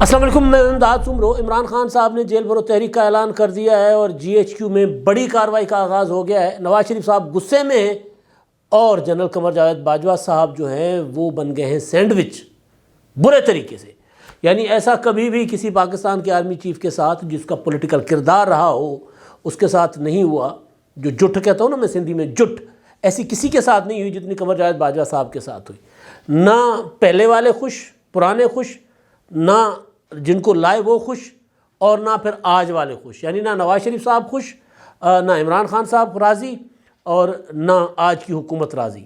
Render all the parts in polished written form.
السلام علیکم، میں امداد سمرو۔ عمران خان صاحب نے جیل بھرو تحریک کا اعلان کر دیا ہے اور جی ایچ کیو میں بڑی کارروائی کا آغاز ہو گیا ہے۔ نواز شریف صاحب غصے میں ہیں اور جنرل قمر جاوید باجوہ صاحب جو ہیں وہ بن گئے ہیں سینڈوچ برے طریقے سے۔ یعنی ایسا کبھی بھی کسی پاکستان کے آرمی چیف کے ساتھ جس کا پولیٹیکل کردار رہا ہو اس کے ساتھ نہیں ہوا۔ جو جٹ کہتا ہوں نا میں سندھی میں، جٹ ایسی کسی کے ساتھ نہیں ہوئی جتنی قمر جاوید باجوہ صاحب کے ساتھ ہوئی۔ نہ پہلے والے خوش، پرانے خوش، نہ جن کو لائے وہ خوش، اور نہ پھر آج والے خوش۔ یعنی نہ نواز شریف صاحب خوش، نہ عمران خان صاحب راضی، اور نہ آج کی حکومت راضی۔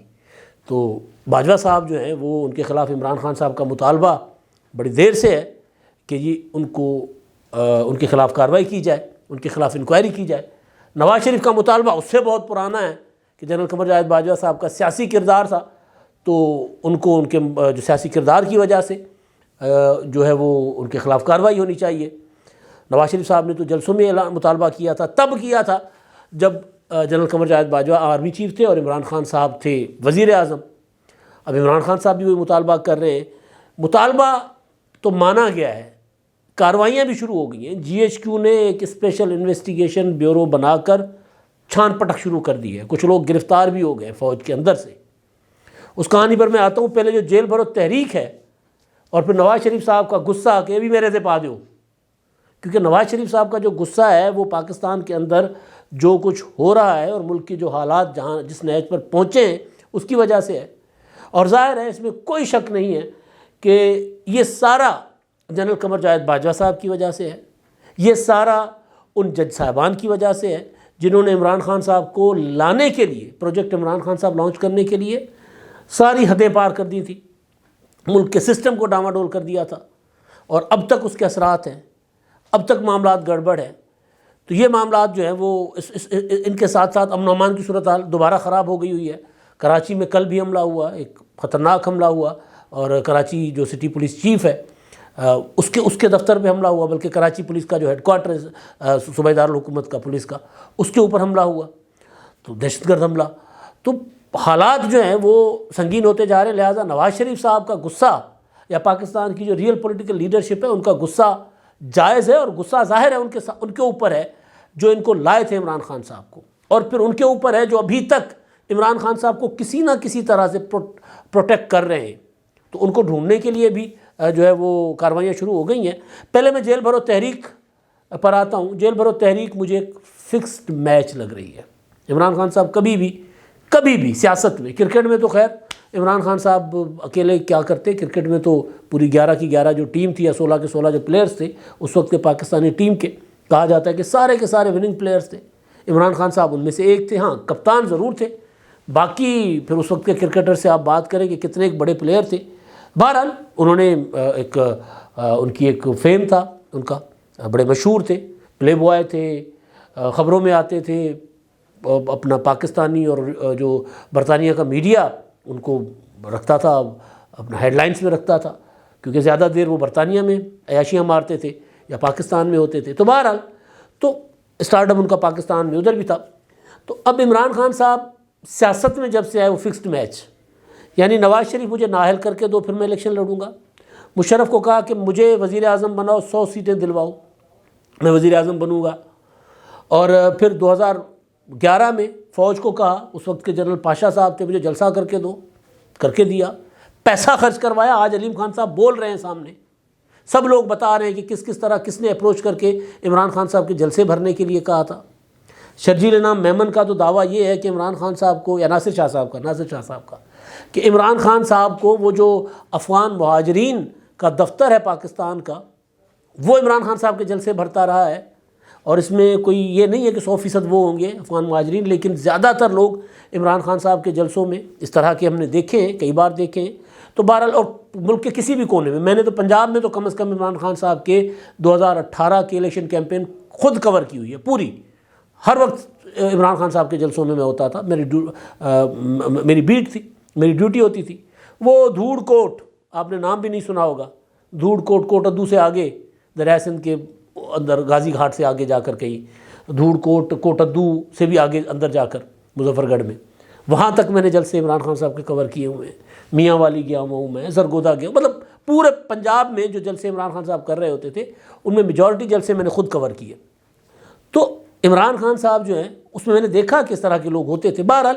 تو باجوہ صاحب جو ہیں وہ ان کے خلاف عمران خان صاحب کا مطالبہ بڑی دیر سے ہے کہ ان کے خلاف کارروائی کی جائے، ان کے خلاف انکوائری کی جائے۔ نواز شریف کا مطالبہ اس سے بہت پرانا ہے کہ جنرل قمر جاوید باجوہ صاحب کا سیاسی کردار تھا، تو ان کو ان کے جو سیاسی کردار کی وجہ سے جو ہے وہ ان کے خلاف کارروائی ہونی چاہیے۔ نواز شریف صاحب نے تو جلسوں میں مطالبہ کیا تھا، تب کیا تھا جب general Qamar Javed Bajwa army chief تھے اور عمران خان صاحب تھے وزیر اعظم۔ اب عمران خان صاحب بھی وہی مطالبہ کر رہے ہیں۔ مطالبہ تو مانا گیا ہے، کارروائیاں بھی شروع ہو گئی ہیں۔ جی ایچ کیو نے ایک اسپیشل انویسٹیگیشن بیورو بنا کر چھان پٹک شروع کر دی ہے۔ کچھ لوگ گرفتار بھی ہو گئے فوج کے اندر سے۔ اس کہانی پر میں آتا ہوں۔ پہلے جو جیل بھرو تحریک ہے اور پھر نواز شریف صاحب کا غصہ کہ بھی میرے سے پا دو، کیونکہ نواز شریف صاحب کا جو غصہ ہے وہ پاکستان کے اندر جو کچھ ہو رہا ہے اور ملک کی جو حالات جس نہج پر پہنچے ہیں اس کی وجہ سے ہے۔ اور ظاہر ہے اس میں کوئی شک نہیں ہے کہ یہ سارا جنرل قمر جاوید باجوہ صاحب کی وجہ سے ہے، یہ سارا ان جج صاحبان کی وجہ سے ہے جنہوں نے عمران خان صاحب کو لانے کے لیے، پروجیکٹ عمران خان صاحب لانچ کرنے کے لیے ساری حدیں پار کر دی تھی، ملک کے سسٹم کو ڈاواڈول کر دیا تھا، اور اب تک اس کے اثرات ہیں، اب تک معاملات گڑبڑ ہیں۔ تو یہ معاملات جو ہیں وہ ان کے ساتھ ساتھ امن و امان کی صورتحال دوبارہ خراب ہو گئی ہوئی ہے۔ کراچی میں کل بھی حملہ ہوا، ایک خطرناک حملہ ہوا، اور کراچی جو سٹی پولیس چیف ہے اس کے دفتر پہ حملہ ہوا، بلکہ کراچی پولیس کا جو ہیڈ کوارٹر ہے صوبائی دارالحکومت کا پولیس کا، اس کے اوپر حملہ ہوا، تو دہشت گرد حملہ۔ تو حالات جو ہیں وہ سنگین ہوتے جا رہے ہیں۔ لہٰذا نواز شریف صاحب کا غصہ یا پاکستان کی جو ریئل پولیٹیکل لیڈرشپ ہے ان کا غصہ جائز ہے، اور غصہ ظاہر ہے ان کے اوپر ہے جو ان کو لائے تھے عمران خان صاحب کو، اور پھر ان کے اوپر ہے جو ابھی تک عمران خان صاحب کو کسی نہ کسی طرح سے پروٹیکٹ کر رہے ہیں۔ تو ان کو ڈھونڈنے کے لیے بھی جو ہے وہ کارروائیاں شروع ہو گئی ہیں۔ پہلے میں جیل بھرو تحریک پر آتا ہوں۔ جیل بھرو تحریک مجھے ایک فکسڈ میچ لگ رہی ہے۔ عمران خان صاحب کبھی بھی سیاست میں، کرکٹ میں تو خیر عمران خان صاحب اکیلے کیا کرتے، کرکٹ میں تو پوری 11 کی 11 جو ٹیم تھی یا 16 کے 16 جو پلیئرز تھے اس وقت کے پاکستانی ٹیم کے، کہا جاتا ہے کہ سارے کے سارے وننگ پلیئرز تھے۔ عمران خان صاحب ان میں سے ایک تھے، ہاں کپتان ضرور تھے، باقی پھر اس وقت کے کرکٹر سے آپ بات کریں کہ کتنے ایک بڑے پلیئر تھے۔ بہرحال انہوں نے ان کی ایک فیم تھا، ان کا بڑے مشہور تھے، پلے بوائے تھے، خبروں میں آتے تھے، اپنا پاکستانی اور جو برطانیہ کا میڈیا ان کو رکھتا تھا، اپنا ہیڈ لائنز میں رکھتا تھا، کیونکہ زیادہ دیر وہ برطانیہ میں عیاشیاں مارتے تھے یا پاکستان میں ہوتے تھے۔ تو بہرحال تو اسٹارڈم ان کا پاکستان میں ادھر بھی تھا۔ تو اب عمران خان صاحب سیاست میں جب سے آئے وہ فکسڈ میچ، یعنی نواز شریف مجھے نااہل کر کے دو پھر میں الیکشن لڑوں گا۔ مشرف کو کہا کہ مجھے وزیر اعظم بناؤ، 100 سیٹیں دلواؤ، میں وزیر اعظم بنوں گا۔ اور پھر 2011 میں فوج کو کہا، اس وقت کے جنرل پاشا صاحب تھے، مجھے جلسہ کر کے دو، کر کے دیا، پیسہ خرچ کروایا۔ آج علیم خان صاحب بول رہے ہیں سامنے، سب لوگ بتا رہے ہیں کہ کس طرح کس نے اپروچ کر کے عمران خان صاحب کے جلسے بھرنے کے لیے کہا تھا۔ شرجیل انعام میمن کا تو دعویٰ یہ ہے کہ عمران خان صاحب کو، یا ناصر شاہ صاحب کا کہ عمران خان صاحب کو وہ جو افغان مہاجرین کا دفتر ہے پاکستان کا، وہ عمران خان صاحب کے جلسے بھرتا رہا ہے۔ اور اس میں کوئی یہ نہیں ہے کہ 100% وہ ہوں گے افغان مہاجرین، لیکن زیادہ تر لوگ عمران خان صاحب کے جلسوں میں اس طرح کے ہم نے دیکھے ہیں، کئی بار دیکھے ہیں۔ تو بہرحال اور ملک کے کسی بھی کونے میں نے تو پنجاب میں تو کم از کم عمران خان صاحب کے 2018 کے الیکشن کیمپین خود کور کی ہوئی ہے پوری۔ ہر وقت عمران خان صاحب کے جلسوں میں ہوتا تھا، میری بیٹ تھی، میری ڈیوٹی ہوتی تھی۔ وہ دھوڑ کوٹ، آپ نے نام بھی نہیں سنا ہوگا، دھوڑ کوٹ، کوٹدو سے آگے، دریائے سندھ کے اندر غازی گھاٹ سے آگے جا کر کہیں، دھوڑ کوٹ کوٹدو سے بھی آگے اندر جا کر مظفر گڑھ میں، وہاں تک میں نے جلسے عمران خان صاحب کے کور کیے ہوئے ہیں. میاں والی گیا ہوا ہوں میں, زرگودا گیا ہوں, مطلب پورے پنجاب میں جو جلسے عمران خان صاحب کر رہے ہوتے تھے ان میں میجورٹی جلسے میں نے خود کور کیے. تو عمران خان صاحب جو ہیں اس میں نے دیکھا کس طرح کے لوگ ہوتے تھے. بہرحال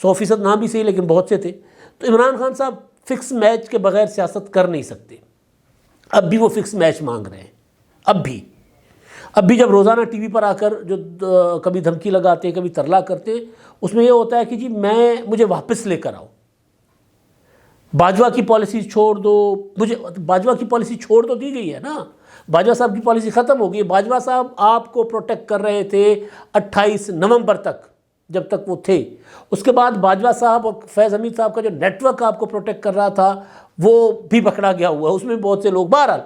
100% نہ بھی صحیح لیکن بہت سے تھے. تو عمران خان صاحب فکس میچ کے بغیر سیاست کر نہیں سکتے. اب بھی وہ فکس میچ مانگ رہے ہیں. اب بھی جب روزانہ ٹی وی پر آ کر جو کبھی دھمکی لگاتے ہیں کبھی ترلا کرتے ہیں, اس میں یہ ہوتا ہے کہ جی مجھے واپس لے کر آؤ, باجوہ کی پالیسی چھوڑ دو. مجھے باجوہ کی پالیسی چھوڑ تو دی گئی ہے نا, باجوہ صاحب کی پالیسی ختم ہو گئی. باجوہ صاحب آپ کو پروٹیکٹ کر رہے تھے 28 نومبر تک جب تک وہ تھے. اس کے بعد باجوہ صاحب اور فیض حمید صاحب کا جو نیٹ ورک آپ کو پروٹیکٹ کر رہا تھا وہ بھی پکڑا گیا ہوا ہے, اس میں بہت سے لوگ. بہرحال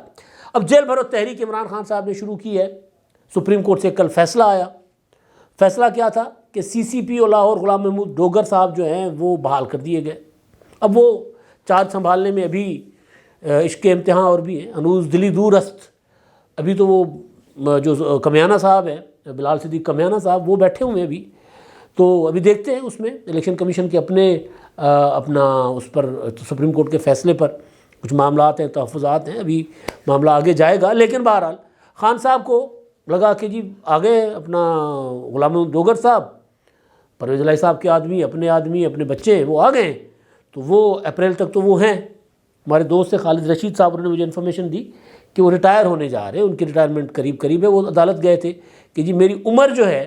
اب جیل بھرو تحریک عمران خان صاحب نے شروع کی ہے. سپریم کورٹ سے کل فیصلہ آیا. فیصلہ کیا تھا کہ CCP اور لاہور غلام محمود ڈوگر صاحب جو ہیں وہ بحال کر دیے گئے. اب وہ چارج سنبھالنے میں ابھی عشق امتحان اور بھی ہے, انوز دلی دور است. ابھی تو وہ جو کمیانہ صاحب ہیں, بلال صدیق کمیانہ صاحب, وہ بیٹھے ہوئے ہیں ابھی. تو ابھی دیکھتے ہیں اس میں الیکشن کمیشن کے اپنا اس پر سپریم کورٹ کے فیصلے پر کچھ معاملات ہیں, تحفظات ہیں, ابھی معاملہ آگے جائے گا. لیکن بہرحال خان صاحب کو لگا کہ جی آگے اپنا غلام محمود ڈوگر صاحب, پرویز الہی صاحب کے آدمی اپنے بچے وہ آ گئے ہیں, تو وہ اپریل تک تو وہ ہیں. ہمارے دوست خالد رشید صاحب نے مجھے انفارمیشن دی کہ وہ ریٹائر ہونے جا رہے ہیں, ان کی ریٹائرمنٹ قریب ہے. وہ عدالت گئے تھے کہ جی میری عمر جو ہے,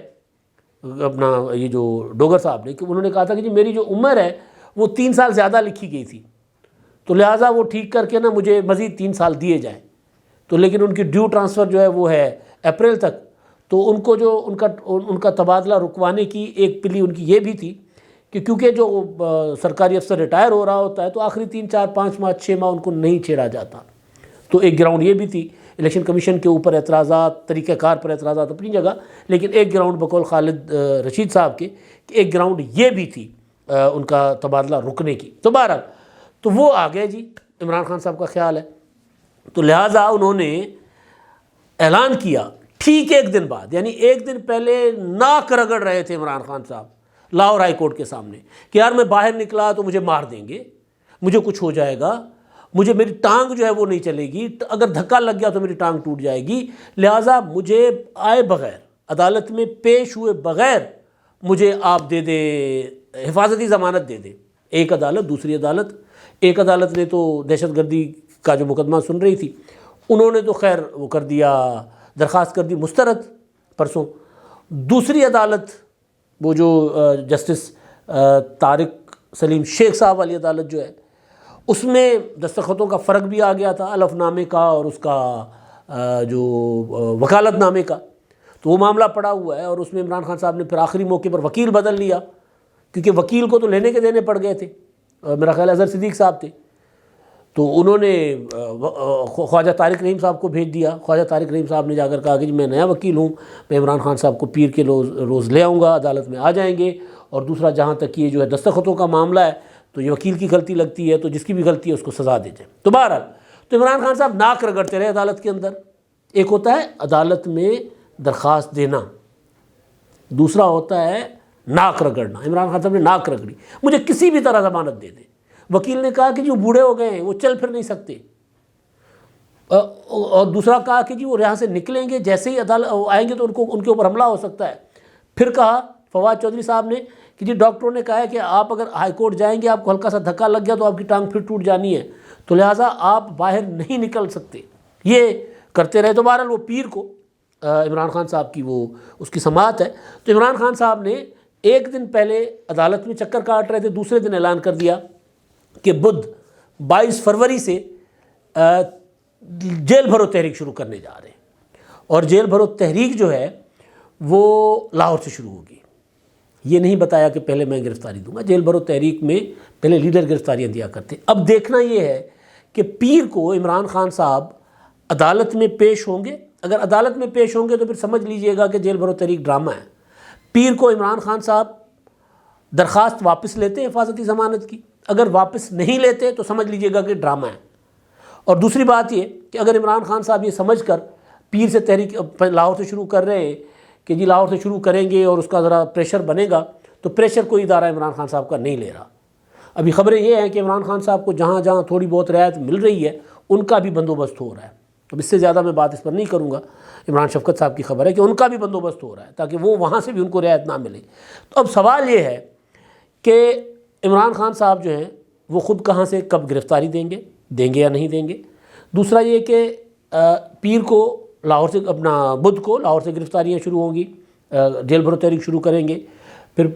اپنا یہ جو ڈوگر صاحب نے, کہ انہوں نے کہا تھا کہ جی میری جو عمر ہے وہ 3 سال زیادہ لکھی گئی تھی, تو لہٰذا وہ ٹھیک کر کے نا مجھے مزید 3 سال دیے جائیں. تو لیکن ان کی ڈیو ٹرانسفر جو ہے وہ ہے اپریل تک. تو ان کو جو ان کا تبادلہ رکوانے کی ایک پلی ان کی یہ بھی تھی کہ کیونکہ جو سرکاری افسر ریٹائر ہو رہا ہوتا ہے تو آخری 3 4 5 ماہ 6 ماہ ان کو نہیں چھیڑا جاتا. تو ایک گراؤنڈ یہ بھی تھی. الیکشن کمیشن کے اوپر اعتراضات, طریقہ کار پر اعتراضات اپنی جگہ, لیکن ایک گراؤنڈ بقول خالد رشید صاحب کے کہ ایک گراؤنڈ یہ بھی تھی ان کا تبادلہ رکنے کی. تو بہرحال تو وہ آ گئے جی, عمران خان صاحب کا خیال ہے. تو لہٰذا انہوں نے اعلان کیا ٹھیک 1 دن بعد, یعنی 1 دن پہلے ناک رگڑ رہے تھے عمران خان صاحب لاہور ہائی کورٹ کے سامنے کہ یار میں باہر نکلا تو مجھے مار دیں گے, مجھے کچھ ہو جائے گا, میری ٹانگ جو ہے وہ نہیں چلے گی, اگر دھکا لگ گیا تو میری ٹانگ ٹوٹ جائے گی, لہٰذا مجھے آئے بغیر, عدالت میں پیش ہوئے بغیر مجھے آپ دے دیں, حفاظتی ضمانت دے دیں. ایک عدالت, دوسری عدالت. ایک عدالت نے تو دہشت گردی کا جو مقدمہ سن رہی تھی انہوں نے تو خیر وہ کر دیا, درخواست کر دی مسترد پرسوں. دوسری عدالت وہ جو جسٹس طارق سلیم شیخ صاحب والی عدالت جو ہے, اس میں دستخطوں کا فرق بھی آ گیا تھا, الف نامے کا اور اس کا جو وکالت نامے کا. تو وہ معاملہ پڑا ہوا ہے اور اس میں عمران خان صاحب نے پھر آخری موقع پر وکیل بدل لیا, کیونکہ وکیل کو تو لینے کے دینے پڑ گئے تھے. میرا خیال اظہر صدیق صاحب تھے, تو انہوں نے خواجہ طارق رحیم صاحب کو بھیج دیا. خواجہ طارق رحیم صاحب نے جا کر کہا کہ جی میں نیا وکیل ہوں, میں عمران خان صاحب کو پیر کے روز لے آؤں گا, عدالت میں آ جائیں گے. اور دوسرا جہاں تک یہ جو ہے دستخطوں کا معاملہ ہے تو یہ وکیل کی غلطی لگتی ہے, تو جس کی بھی غلطی ہے اس کو سزا دے جائے. تو بہرحال تو عمران خان صاحب ناک رگڑتے رہے عدالت کے اندر. ایک ہوتا ہے عدالت میں درخواست دینا, دوسرا ہوتا ہے ناک رگڑنا. عمران خان صاحب نے ناک رگڑی, مجھے کسی بھی طرح ضمانت دے دیں. وکیل نے کہا کہ جی وہ بوڑھے ہو گئے ہیں, وہ چل پھر نہیں سکتے. اور دوسرا کہا کہ جی وہ یہاں سے نکلیں گے, جیسے ہی عدالت آئیں گے تو ان کے اوپر حملہ ہو سکتا ہے. پھر کہا فواد چودھری صاحب نے کہ جی ڈاکٹروں نے کہا ہے کہ آپ اگر ہائی کورٹ جائیں گے, آپ کو ہلکا سا دھکا لگ گیا تو آپ کی ٹانگ پھر ٹوٹ جانی ہے, تو لہٰذا آپ باہر نہیں نکل سکتے. یہ کرتے رہے. تو بہرحال وہ پیر کو عمران خان صاحب کی وہ اس کی سماعت ہے. تو عمران خان صاحب نے 1 دن پہلے عدالت میں چکر کاٹ رہے تھے, دوسرے دن اعلان کر دیا کہ بدھ 22 فروری سے جیل بھرو تحریک شروع کرنے جا رہے ہیں. اور جیل بھرو تحریک جو ہے وہ لاہور سے شروع ہوگی. یہ نہیں بتایا کہ پہلے میں گرفتاری دوں گا. جیل بھرو تحریک میں پہلے لیڈر گرفتاریاں دیا کرتے. اب دیکھنا یہ ہے کہ پیر کو عمران خان صاحب عدالت میں پیش ہوں گے. اگر عدالت میں پیش ہوں گے تو پھر سمجھ لیجئے گا کہ جیل بھرو تحریک ڈرامہ ہے. پیر کو عمران خان صاحب درخواست واپس لیتے ہیں حفاظتی ضمانت کی, اگر واپس نہیں لیتے تو سمجھ لیجئے گا کہ ڈرامہ ہے. اور دوسری بات یہ کہ اگر عمران خان صاحب یہ سمجھ کر پیر سے تحریک لاہور سے شروع کر رہے ہیں کہ جی لاہور سے شروع کریں گے اور اس کا ذرا پریشر بنے گا, تو پریشر کوئی ادارہ عمران خان صاحب کا نہیں لے رہا۔ ابھی خبریں یہ ہیں کہ عمران خان صاحب کو جہاں جہاں تھوڑی بہت رعایت مل رہی ہے ان کا بھی بندوبست ہو رہا ہے۔ اب اس سے زیادہ میں بات اس پر نہیں کروں گا، عمران شفقت صاحب کی خبر ہے کہ ان کا بھی بندوبست ہو رہا ہے تاکہ وہ وہاں سے بھی ان کو رعایت نہ ملے۔ تو اب سوال یہ ہے کہ عمران خان صاحب جو ہیں وہ خود کہاں سے کب گرفتاری دیں گے یا نہیں دیں گے۔ دوسرا یہ کہ پیر کو لاہور سے بدھ کو لاہور سے گرفتاریاں شروع ہوں گی، جیل بھرو تحریک شروع کریں گے، پھر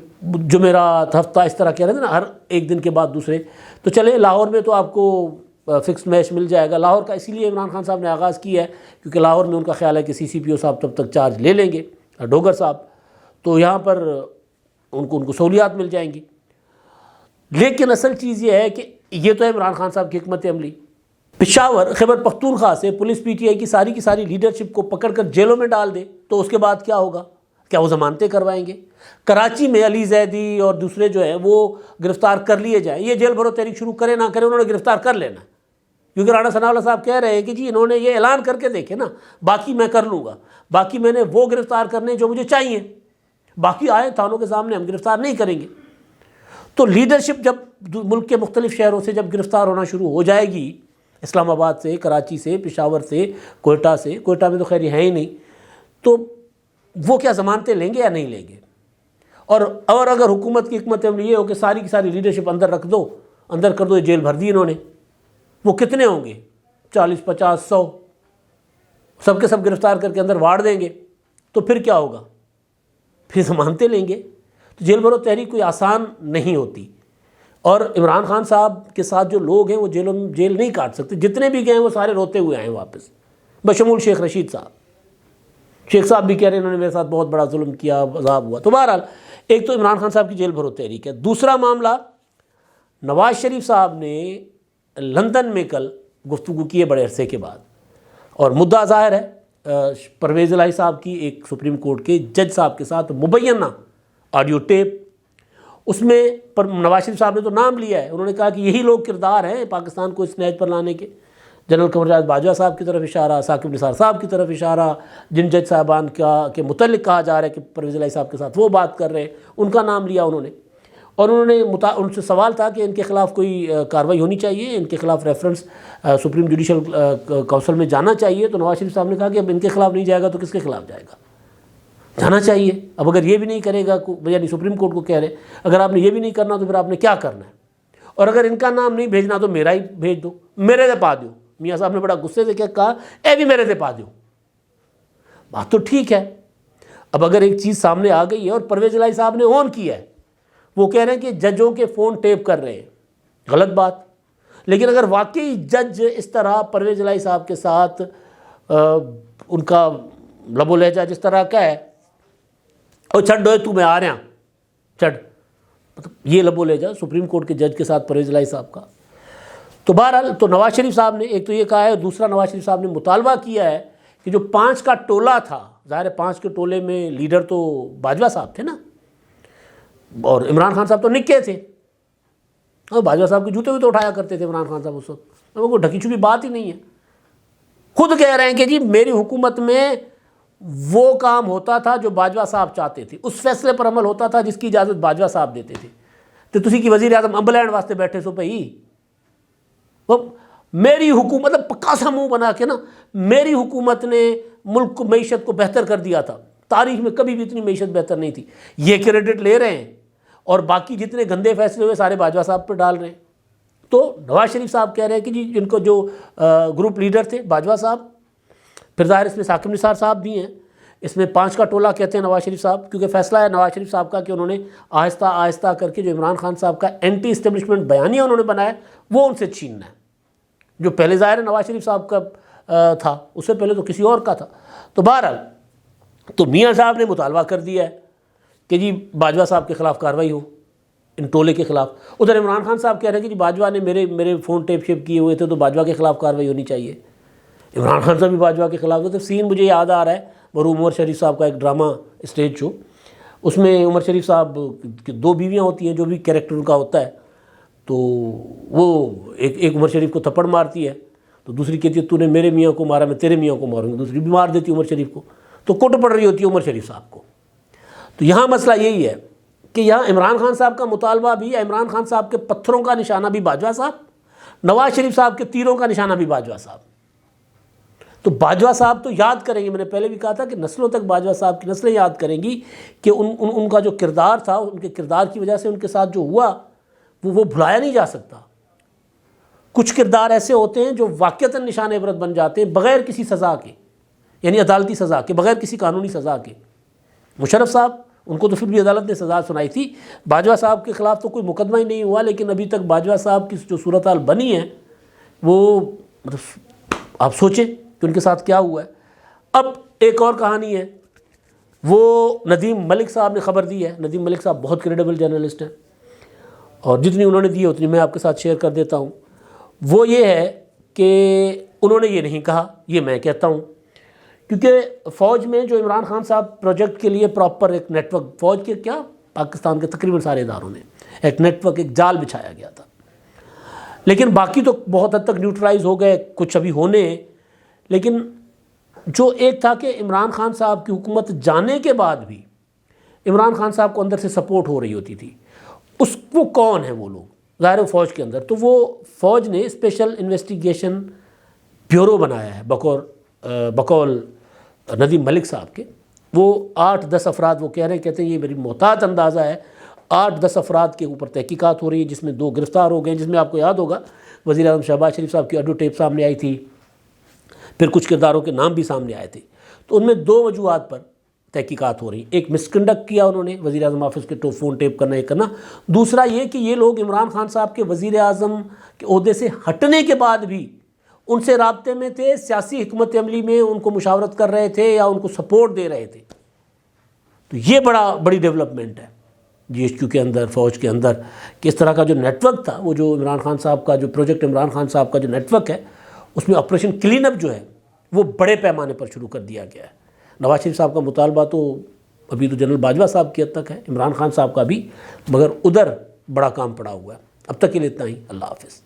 جمعرات ہفتہ اس طرح کہہ رہے تھے نا، ہر ایک دن کے بعد دوسرے۔ تو چلے لاہور میں تو آپ کو فکس میچ مل جائے گا۔ لاہور کا اسی لیے عمران خان صاحب نے آغاز کیا ہے کیونکہ لاہور میں ان کا خیال ہے کہ CCPO صاحب تب تک چارج لے لیں گے، ڈوگر صاحب، تو یہاں پر ان کو سہولیات مل جائیں گی۔ لیکن اصل چیز یہ ہے کہ یہ تو ہے عمران خان صاحب کی حکمت عملی۔ پشاور خیبر پختونخوا سے پولیس PTI کی ساری لیڈرشپ کو پکڑ کر جیلوں میں ڈال دے تو اس کے بعد کیا ہوگا؟ کیا وہ ضمانتیں کروائیں گے؟ کراچی میں علی زیدی اور دوسرے جو ہیں وہ گرفتار کر لیے جائیں، یہ جیل بھرو تحریک شروع کرے نہ کرے انہوں نے گرفتار کر لینا، کیونکہ رانا ثناء اللہ صاحب کہہ رہے ہیں کہ جی انہوں نے یہ اعلان کر کے دیکھے نا، باقی میں کر لوں گا، باقی میں نے وہ گرفتار کرنے جو مجھے چاہیے، باقی آئے تھانوں کے سامنے ہم گرفتار نہیں کریں گے۔ تو لیڈرشپ جب ملک کے مختلف شہروں سے جب گرفتار ہونا شروع ہو جائے گی، اسلام آباد سے، کراچی سے، پشاور سے، کوئٹہ میں تو خیر یہ ہے ہی نہیں، تو وہ کیا ضمانتیں لیں گے یا نہیں لیں گے؟ اور اگر حکومت کی حکمت عملی یہ ہو کہ ساری کی ساری لیڈرشپ اندر رکھ دو، اندر کر دو، یہ جیل بھر دی انہوں نے، وہ کتنے ہوں گے؟ 40 50 100 سب کے سب گرفتار کر کے اندر واڑ دیں گے، تو پھر کیا ہوگا؟ پھر ضمانتیں لیں گے۔ تو جیل بھرو تحریک کوئی آسان نہیں ہوتی، اور عمران خان صاحب کے ساتھ جو لوگ ہیں وہ جیل نہیں کاٹ سکتے، جتنے بھی گئے ہیں وہ سارے روتے ہوئے آئے واپس، بشمول شیخ رشید صاحب۔ شیخ صاحب بھی کہہ رہے ہیں انہوں نے میرے ساتھ بہت بڑا ظلم کیا، عذاب ہوا۔ تو بہرحال ایک تو عمران خان صاحب کی جیل بھرو تحریک ہے۔ دوسرا معاملہ، نواز شریف صاحب نے لندن میں کل گفتگو کی ہے بڑے عرصے کے بعد، اور مدعا ظاہر ہے پرویز الہی صاحب کی ایک سپریم کورٹ کے جج صاحب کے ساتھ مبینہ آڈیو ٹیپ، اس میں نواز شریف صاحب نے تو نام لیا ہے، انہوں نے کہا کہ یہی لوگ کردار ہیں پاکستان کو اس نہج پر لانے کے۔ جنرل قمر جاوید باجوہ صاحب کی طرف اشارہ، ثاقب نثار صاحب کی طرف اشارہ، جن جج صاحبان کے متعلق کہا جا رہا ہے کہ پرویز الہی صاحب کے ساتھ وہ بات کر رہے ہیں، ان کا نام لیا انہوں نے، اور انہوں نے ان سے سوال تھا کہ ان کے خلاف کوئی کارروائی ہونی چاہیے، ان کے خلاف ریفرنس سپریم جوڈیشل کونسل میں جانا چاہیے۔ تو نواز شریف صاحب نے کہا کہ اب ان کے خلاف نہیں جائے گا تو کس کے خلاف جائے گا؟ جانا چاہیے۔ اب اگر یہ بھی نہیں کرے گا، یعنی سپریم کورٹ کو کہہ رہے اگر آپ نے یہ بھی نہیں کرنا تو پھر آپ نے کیا کرنا ہے؟ اور اگر ان کا نام نہیں بھیجنا تو میرا ہی بھیج دو، میرے دے پا دو۔ میاں صاحب نے بڑا غصے سے کیا کہا، اے بھی میرے دے پا دو۔ بات تو ٹھیک ہے، اب اگر ایک چیز سامنے آ گئی ہے اور پرویز الہی صاحب نے آن کیا ہے، وہ کہہ رہے ہیں کہ ججوں کے فون ٹیپ کر رہے ہیں، غلط بات۔ لیکن اگر واقعی جج اس طرح پرویز الہی صاحب کے ساتھ ان کا لب و لہجہ جس طرح کا ہے، اور چھڑ ڈوئے تو میں آ رہا چھڑ، مطلب یہ لب و لہجہ سپریم کورٹ کے جج کے ساتھ پرویز الہی صاحب کا، تو بہرحال تو نواز شریف صاحب نے ایک تو یہ کہا ہے، اور دوسرا نواز شریف صاحب نے مطالبہ کیا ہے کہ جو 5 کا ٹولہ تھا، ظاہر ہے 5 کے ٹولے میں لیڈر تو باجوہ صاحب تھے نا، اور عمران خان صاحب تو نکے تھے، اور باجوہ صاحب کے جوتے بھی تو اٹھایا کرتے تھے عمران خان صاحب اس وقت، وہ کوئی ڈھکی چھپی بات ہی نہیں ہے۔ خود کہہ رہے ہیں کہ جی میری حکومت میں وہ کام ہوتا تھا جو باجوہ صاحب چاہتے تھے، اس فیصلے پر عمل ہوتا تھا جس کی اجازت باجوہ صاحب دیتے تھے، تو تسی کی وزیر اعظم امبلینڈ واسطے بیٹھے سو پئی، وہ میری حکومت پکا سا منہ بنا کے نا، میری حکومت نے ملک کو، معیشت کو بہتر کر دیا تھا، تاریخ میں کبھی بھی اتنی معیشت بہتر نہیں تھی، یہ کریڈٹ لے رہے ہیں، اور باقی جتنے گندے فیصلے ہوئے سارے باجوہ صاحب پر ڈال رہے ہیں۔ تو نواز شریف صاحب کہہ رہے ہیں کہ جی جن کو جو گروپ لیڈر تھے باجوہ صاحب، پھر ظاہر اس میں ثاقب نثار صاحب بھی ہیں، اس میں 5 کا ٹولہ کہتے ہیں نواز شریف صاحب، کیونکہ فیصلہ ہے نواز شریف صاحب کا کہ انہوں نے آہستہ آہستہ کر کے جو عمران خان صاحب کا اینٹی اسٹیبلشمنٹ بیانیہ انہوں نے بنایا وہ ان سے چھیننا ہے، جو پہلے ظاہر ہے نواز شریف صاحب کا تھا، اس سے پہلے تو کسی اور کا تھا۔ تو بہرحال تو میاں صاحب نے مطالبہ کر دیا ہے کہ جی باجوہ صاحب کے خلاف کارروائی ہو، ان ٹولے کے خلاف۔ ادھر عمران خان صاحب کہہ رہے ہیں کہ جی باجوہ نے میرے فون ٹیپ شیپ کیے ہوئے تھے تو باجوہ کے خلاف کارروائی ہونی چاہیے، عمران خان صاحب بھی باجوہ کے خلاف تھے۔ تو سین مجھے یاد آ رہا ہے مرحوم عمر شریف صاحب کا ایک ڈرامہ اسٹیج شو، اس میں عمر شریف صاحب کی 2 بیویاں ہوتی ہیں، جو بھی کیریکٹر ان کا ہوتا ہے، تو وہ ایک عمر شریف کو تھپڑ مارتی ہے تو دوسری کہتی ہے تو نے میرے میاں کو مارا، میں تیرے میاں کو ماروں گی، دوسری بھی مار دیتی ہے عمر شریف کو، تو کوٹ پڑ رہی ہوتی ہے عمر شریف صاحب کو۔ تو یہاں مسئلہ یہی ہے کہ یہاں عمران خان صاحب کا مطالبہ بھی، عمران خان صاحب کے پتھروں کا نشانہ بھی باجوہ صاحب، نواز شریف صاحب کے تیروں کا نشانہ بھی باجوہ صاحب. تو باجوہ صاحب تو یاد کریں گے، میں نے پہلے بھی کہا تھا کہ نسلوں تک باجوہ صاحب کی نسلیں یاد کریں گی کہ ان کا جو کردار تھا، ان کے کردار کی وجہ سے ان کے ساتھ جو ہوا وہ بھلایا نہیں جا سکتا. کچھ کردار ایسے ہوتے ہیں جو واقعتاً نشان عبرت بن جاتے ہیں بغیر کسی سزا کے، یعنی عدالتی سزا کے، بغیر کسی قانونی سزا کے. مشرف صاحب، ان کو تو پھر بھی عدالت نے سزا سنائی تھی، باجوہ صاحب کے خلاف تو کوئی مقدمہ ہی نہیں ہوا، لیکن ابھی تک باجوہ صاحب کی جو صورتحال بنی ہے وہ مطلب آپ سوچیں کہ ان کے ساتھ کیا ہوا ہے. اب ایک اور کہانی ہے، وہ ندیم ملک صاحب نے خبر دی ہے. ندیم ملک صاحب بہت کریڈیبل جرنلسٹ ہیں، اور جتنی انہوں نے دی ہے اتنی میں آپ کے ساتھ شیئر کر دیتا ہوں. وہ یہ ہے کہ انہوں نے یہ نہیں کہا، یہ میں کہتا ہوں، کیونکہ فوج میں جو عمران خان صاحب پروجیکٹ کے لیے پراپر ایک نیٹ ورک، فوج کے کیا پاکستان کے تقریباً سارے اداروں نے ایک نیٹ ورک، ایک جال بچھایا گیا تھا. لیکن باقی تو بہت حد تک نیوٹرلائز ہو گئے، کچھ ابھی ہونے ہیں. لیکن جو ایک تھا کہ عمران خان صاحب کی حکومت جانے کے بعد بھی عمران خان صاحب کو اندر سے سپورٹ ہو رہی ہوتی تھی، وہ کون ہیں وہ لوگ؟ ظاہر فوج کے اندر تو وہ فوج نے اسپیشل انویسٹیگیشن بیورو بنایا ہے بقول ندیم ملک صاحب کے. وہ 8-10 افراد وہ کہتے ہیں، یہ میری محتاط اندازہ ہے، 8-10 افراد کے اوپر تحقیقات ہو رہی ہے، جس میں 2 گرفتار ہو گئے، جس میں آپ کو یاد ہوگا وزیر اعظم شہباز شریف صاحب کی آڈیو ٹیپ سامنے آئی تھی، پھر کچھ کرداروں کے نام بھی سامنے آئے تھے. تو ان میں 2 وجوہات پر تحقیقات ہو رہی ہیں. ایک مس کنڈکٹ کیا انہوں نے، وزیر اعظم آفس کے فون ٹیپ کرنا، یہ کرنا. دوسرا یہ کہ یہ لوگ عمران خان صاحب کے وزیر اعظم کے عہدے سے ہٹنے کے بعد بھی ان سے رابطے میں تھے، سیاسی حکمت عملی میں ان کو مشاورت کر رہے تھے یا ان کو سپورٹ دے رہے تھے. تو یہ بڑی ڈیولپمنٹ ہے جی ایچ کیو کے اندر، فوج کے اندر، کہ اس طرح کا جو نیٹ ورک تھا، وہ جو عمران خان صاحب کا جو پروجیکٹ عمران خان صاحب کا جو نیٹ ورک ہے، اس میں آپریشن کلین اپ جو ہے وہ بڑے پیمانے پر شروع کر دیا گیا ہے. نواز شریف صاحب کا مطالبہ تو ابھی تو جنرل باجوہ صاحب کی حد تک ہے، عمران خان صاحب کا بھی، مگر ادھر بڑا کام پڑا ہوا ہے. اب تک کے لیے اتنا ہی. اللہ حافظ.